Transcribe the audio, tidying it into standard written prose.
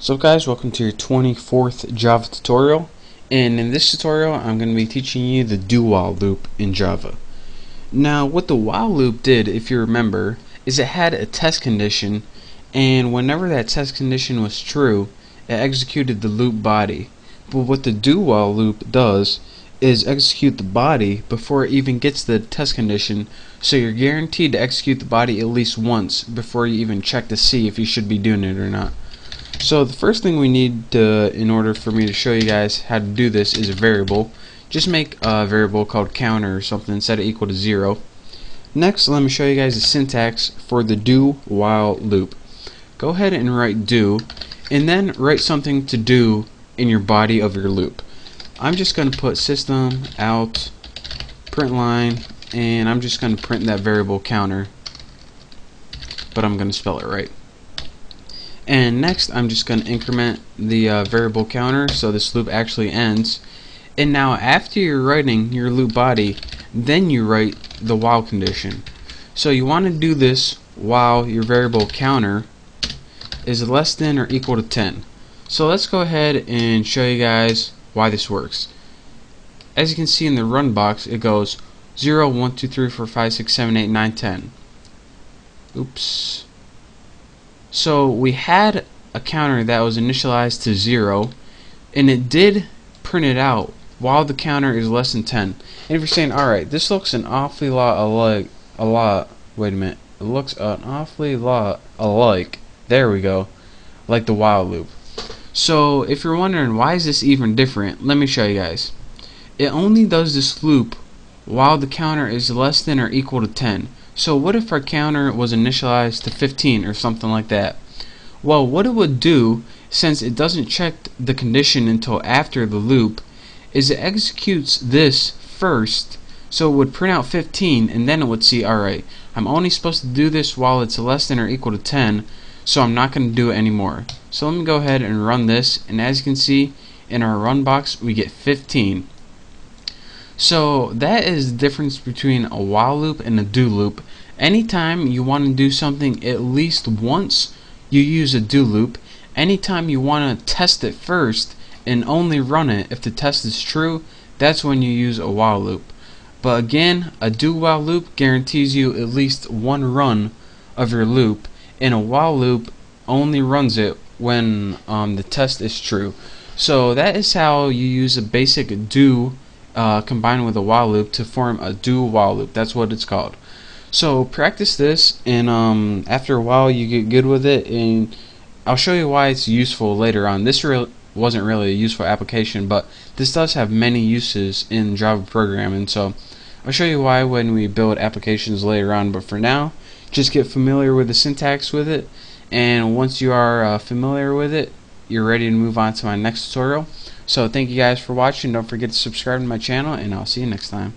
So guys, welcome to your 24th Java tutorial, and in this tutorial I'm going to be teaching you the do while loop in Java. Now what the while loop did, if you remember, is it had a test condition, and whenever that test condition was true, it executed the loop body. But what the do while loop does is execute the body before it even gets the test condition, so you're guaranteed to execute the body at least once before you even check to see if you should be doing it or not. So the first thing we need in order for me to show you guys how to do this is a variable. Just make a variable called counter or something, set it equal to 0. Next, let me show you guys the syntax for the do while loop. Go ahead and write do, and then write something to do in your body of your loop. I'm just going to put system out print line, and I'm just going to print that variable counter, but I'm going to spell it right. And next I'm just going to increment the variable counter so this loop actually ends. And now after you're writing your loop body, then you write the while condition. So you want to do this while your variable counter is less than or equal to 10. So let's go ahead and show you guys why this works. As you can see in the run box, it goes 0, 1, 2, 3, 4, 5, 6, 7, 8, 9, 10. Oops. So we had a counter that was initialized to 0, and it did print it out while the counter is less than 10. And if you're saying, alright, this looks an awfully lot alike, wait a minute, it looks an awfully lot alike, there we go, like the while loop. So if you're wondering why is this even different, let me show you guys. It only does this loop while the counter is less than or equal to 10. So what if our counter was initialized to 15 or something like that? Well, what it would do, since it doesn't check the condition until after the loop, is it executes this first, so it would print out 15, and then it would see, alright, I'm only supposed to do this while it's less than or equal to 10, so I'm not going to do it anymore. So let me go ahead and run this, and as you can see in our run box we get 15. So that is the difference between a while loop and a do loop. Anytime you want to do something at least once, you use a do loop. Anytime you want to test it first and only run it if the test is true, that's when you use a while loop. But again, a do while loop guarantees you at least one run of your loop, and a while loop only runs it when the test is true. So that is how you use a basic do combined with a while loop to form a do while loop. That's what it's called. So practice this, and after a while you get good with it, and I'll show you why it's useful later on. This wasn't really a useful application, but this does have many uses in Java programming, so I'll show you why when we build applications later on. But for now, just get familiar with the syntax with it, and once you are familiar with it, you're ready to move on to my next tutorial. So thank you guys for watching. Don't forget to subscribe to my channel, and I'll see you next time.